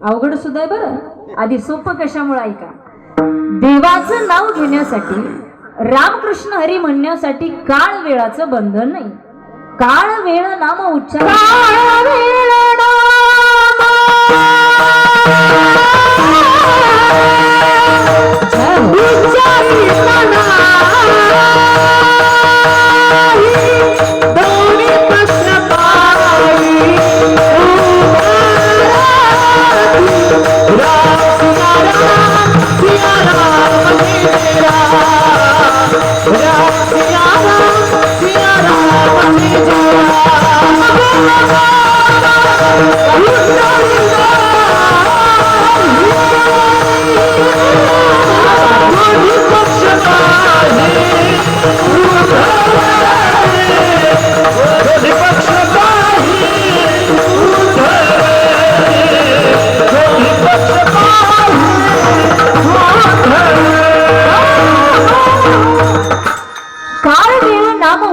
अवघड सुद्धा आहे बरं. आधी सोपं कशामुळे ऐका. देवाचं नाव घेण्यासाठी, रामकृष्ण हरी म्हणण्यासाठी काळ वेळाचं बंधन नाही. काळ वेळ नाम उच्चार,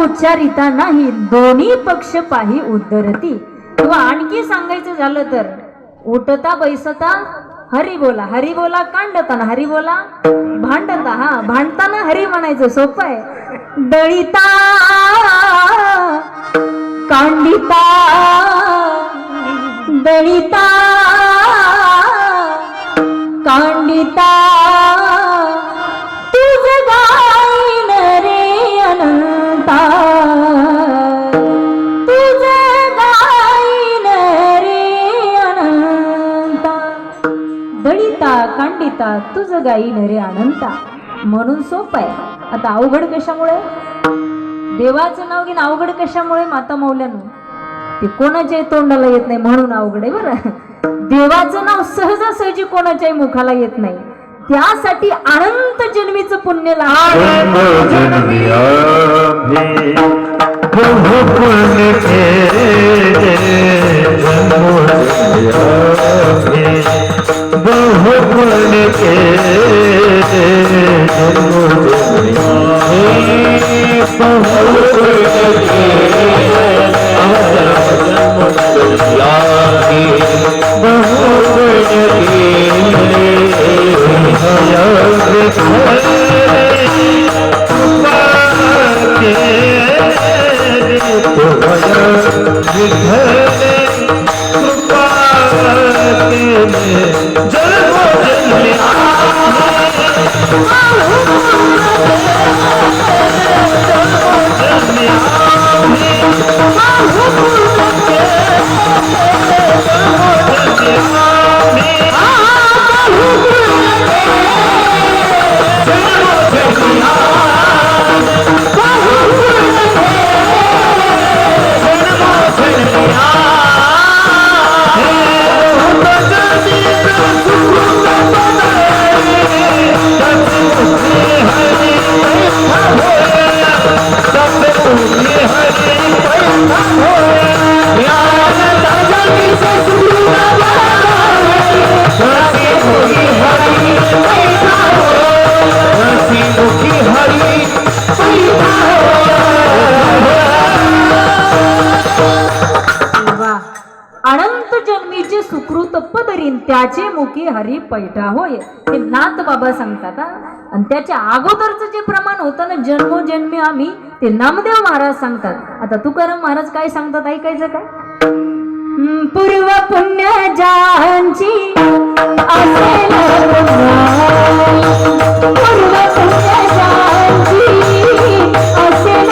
उच्चारिता नाही दोन्ही पक्ष पाही उद्धरती. किंवा आणखी सांगायचं झालं तर उठता बैसता हरी बोला, हरी बोला कांडताना हरी बोला, भांडता हा भांडताना हरी म्हणायचं. सोपं आहे. दळिता कांडिता, दळिता कांडिता तुझ गाईन रे अनंता, तुझ गाईन रे अनंता. दळिता कांडिता तुझ गाईन रे अनंता म्हणून सोपं आहे. आता अवघड कशामुळे? देवाचं नाव घेऊन अवघड कशामुळे? माता मौल्यानं ते कोणाच्याही तोंडाला येत नाही म्हणून अवघड आहे बरं. देवाचं नाव सहजासहजी कोणाच्याही मुखाला येत नाही. त्यासाठी अनंत जन्मीचं पुण्य अनंत जन्मीचे सुकृत पदरीन त्याचे मुखी हरी पैठा होय. हे नाथ बाबा सांगतात. आणि त्याच्या अगोदरचं जे प्रमाण होतं ना जन्मोजन्मी आम्ही, ते नामदेव महाराज सांगतात. आता तुकाराम महाराज काय सांगतात ऐकायचं काय? पूर्व पुण्य ज्यांची असेल पूर्व पुण्य ज्यांची असेल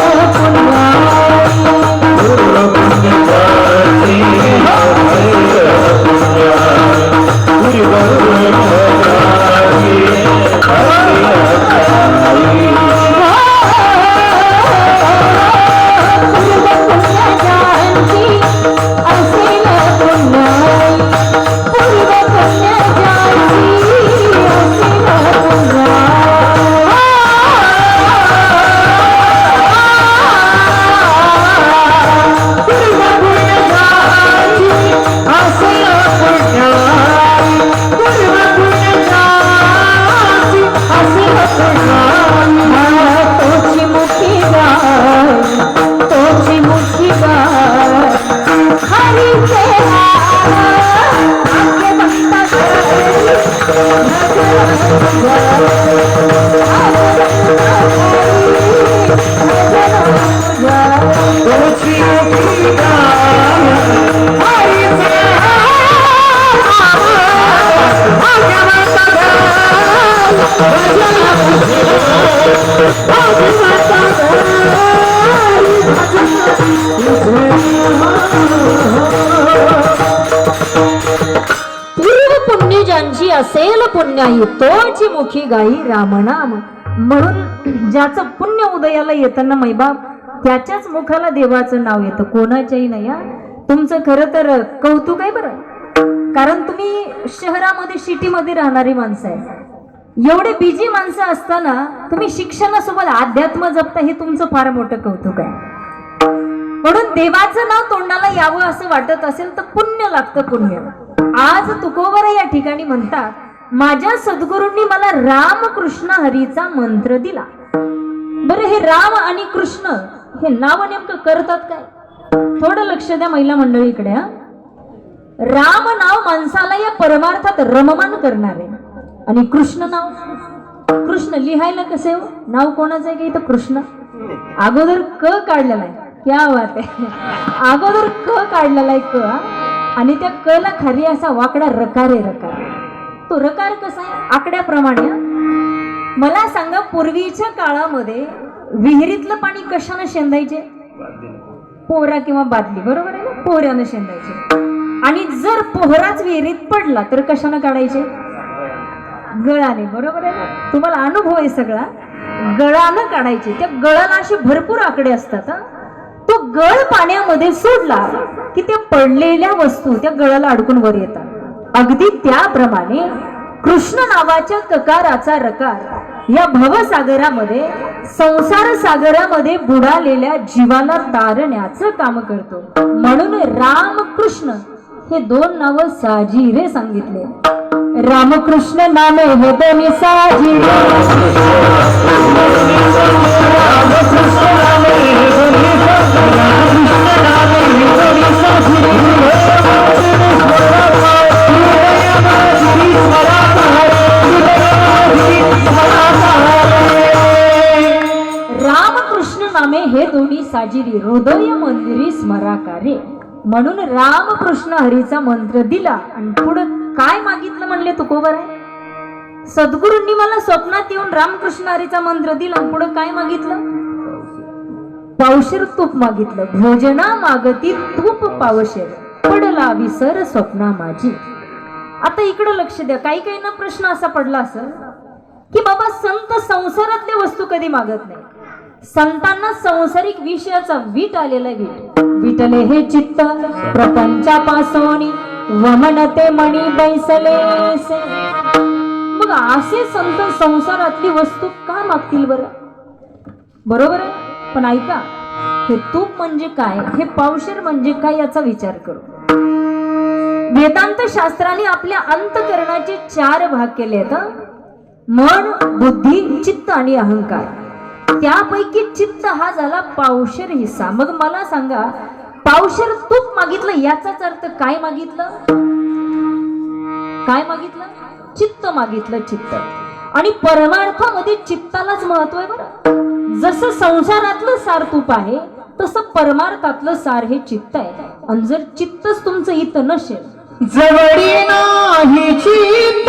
पुण्य ज्यांची असेल पुण्याई तोची मुखी गाई रामनाम. म्हणून ज्याचं पुण्य उदयाला येतं ना मैबाप त्याच्याच मुखाला देवाचं नाव येतं, कोणाच्याही नाही. तुमचं खरं तर कौतुक आहे बरं, कारण तुम्ही शहरामध्ये सिटीमध्ये राहणारी माणसं आहे. एवढे बिजी माणसं असताना तुम्ही शिक्षणासोबत अध्यात्म जपता, हे तुमचं फार मोठं कौतुक आहे. म्हणून देवाचं नाव तोंडाला यावं असं वाटत असेल तर पुण्य लागतं, पुण्य. आज तुकोबर या ठिकाणी म्हणतात, माझ्या सद्गुरूंनी मला रामकृष्ण हरीचा मंत्र दिला. बरं, हे राम आणि कृष्ण हे नाव नेमकं करतात काय? थोडं लक्ष द्या महिला मंडळीकडे. राम नाव माणसाला या परमार्थात रममान करणारे, आणि कृष्ण नाव, कृष्ण लिहायला कसे हो? नाव कोणाचं आहे की इथं कृष्ण अगोदर क काढलेला आहे. क्या बात आहे, अगोदर क काढलेला आहे क, आणि त्या क ला खाली असा वाकडा रकार आहे. रकार, तो रकार कसा आहे? आकड्याप्रमाणे. मला सांगा, पूर्वीच्या काळामध्ये विहिरीतलं पाणी कशाने शेंदायचे? पोहरा किंवा बादली, बरोबर आहे ना? पोहऱ्यानं शेंदायचे. आणि जर पोहराच विहिरीत पडला तर कशाने काढायचे? गळाने, बरोबर आहे ना? तुम्हाला अनुभव आहे सगळा. गळानं काढायचे. त्या गळाला असे भरपूर आकडे असतात. तो गळ पाण्यामध्ये सोडला की त्या पडलेल्या वस्तू त्या गळाला अडकून वर येतात. अगदी त्याप्रमाणे कृष्ण नावाच्या ककाराचा रकार या भवसागरामध्ये, संसार सागरामध्ये बुडालेल्या जीवाला तारण्याचं काम करतो. म्हणून रामकृष्ण हे दोन नावं साजिरे सांगितले. रामकृष्ण नामे हे दोन्ही साजिरे, रामकृष्ण नामे हे दोन्ही रामकृष्ण नामे हे दोन्ही साजिरी हृदय मंदिरी स्मराकारे. म्हणून रामकृष्ण हरीचा मंत्र दिला आणि पुढं काय मागितलं म्हणले तुकोबर आहे? सद्गुरूंनी मला स्वप्नात येऊन रामकृष्ण हरीचा मंत्र दिला, पुढं काय मागितलं? पावशेर तूप मागितलं. भोजना मागती तूप पावशेर, पडला विसर स्वप्ना माझी. आता इकडं लक्ष द्या. काही काही ना प्रश्न असा पडला असेल की बाबा संत संसारातल्या वस्तू कधी मागत नाही. संतांना संसारिक विषयाचा वीट आलेला वीट. विटले हे चित्त प्रपंचापासोनी वमनते मणी बैसलेसे. मग असे संत संसारातली वस्तू का मागतील बरं? बरोबर आहे. पण ऐका, हे तूप म्हणजे काय, हे पावशेर म्हणजे काय याचा विचार करू. वेदांत शास्त्राने आपल्या अंतकरणाचे 4 भाग केले आहेत: मन, बुद्धी, चित्त आणि अहंकार. त्यापैकी चित्त हा झाला पावशेर हिस्सा. मग मला सांगा, पावशेर तूप मागितलं याचाच अर्थ काय मागितलं? काय मागितलं? चित्त मागितलं, चित्त. आणि परमार्थामध्ये चित्तालाच महत्व आहे बरं. जसं संसारातलं सार तूप आहे तसं परमार्थातलं सार हे चित्त आहे. आणि जर चित्तच तुमचं इथं नसेल, जवळी नाही चित्त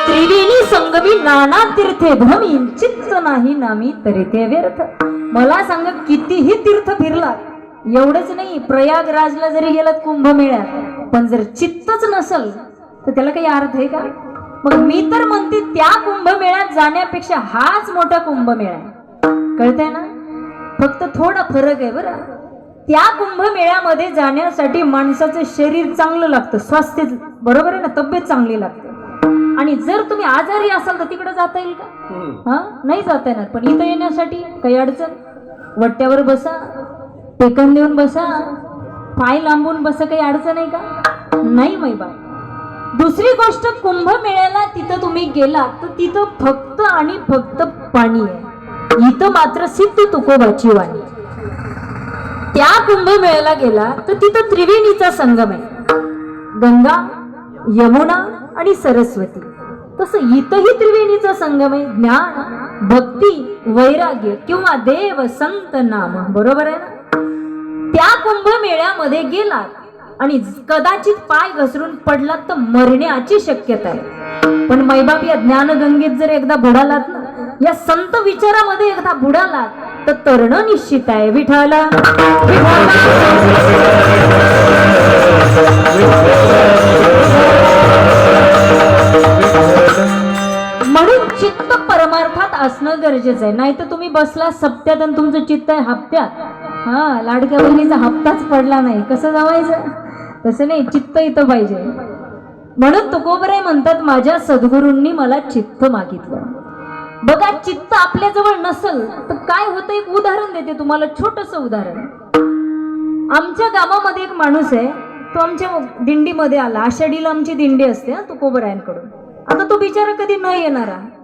त्रिवेणी संगम कवी नाना तीर्थे भ्रमी चित्त नाही नामी तरी ते व्यर्थ. मला सांगा कितीही तीर्थ फिरला एवढंच नाही, प्रयागराजला जरी गेलात कुंभमेळ्यात पण जर चित्तच नसल तर त्याला काही अर्थ आहे का? मग मी तर म्हणते त्या कुंभमेळ्यात जाण्यापेक्षा हाच मोठा कुंभमेळा आहे. कळतंय ना? फक्त थोडा फरक आहे बरं. त्या कुंभमेळ्यामध्ये जाण्यासाठी माणसाचं शरीर चांगलं लागतं, स्वास्थ्य बरोबर आहे ना, तब्येत चांगली लागते. आणि जर तुम्ही आजारी असाल तर तिकडे जाता येईल का? हा, नाही जाता येणार. पण इथं येण्यासाठी काही अडचण? वट्ट्यावर बसा, टेकन देऊन बसा, पाय लांबून बसा, काही अडचण आहे का? नाही मैबा. दुसरी गोष्ट, कुंभमेळ्याला तिथं तुम्ही गेला तर तिथं फक्त आणि फक्त पाणी आहे. इथं मात्र सिद्ध तुकोबाची वाणी. त्या कुंभमेळ्याला गेला तर तिथं त्रिवेणीचा संगम आहे, गंगा, यमुना आणि सरस्वती. तसं इथंही त्रिवेणीचा संगम आहे. ज्ञान, भक्ती, वैराग्य किंवा देव संत नाम. बरोबर आहे ना? त्या कुंभमेळ्यामध्ये गेलात आणि कदाचित पाय घसरून पडलात तर मरण्याची शक्यता आहे. पण मैबाप या ज्ञानगंगेत जर एकदा बुडालात ना, या संत विचारामध्ये एकदा बुडालात तर तरणं निश्चित आहे. विठाला म्हणून चित्त परमार्थात असणं गरजेचं आहे. नाही तर तुम्ही बसला सप्त्यात आणि तुमचं चित्त आहे हप्त्यात. हा, लाडक्या बहिणीचा हप्ताच पडला नाही, कसं जावायचं? तसं नाही, चित्त इथं पाहिजे. म्हणून तुकोबराय म्हणतात, माझ्या सद्गुरूंनी मला चित्त मागितलं. बघा, चित्त आपल्याजवळ नसल तर काय होतं? एक उदाहरण देते तुम्हाला, छोटस उदाहरण. आमच्या गावामध्ये एक माणूस आहे, तो आमच्या दिंडीमध्ये आला. आषाढीला आमची दिंडी असते तुकोबरायांकडून. आता तो बिचारा कधी न येणारा,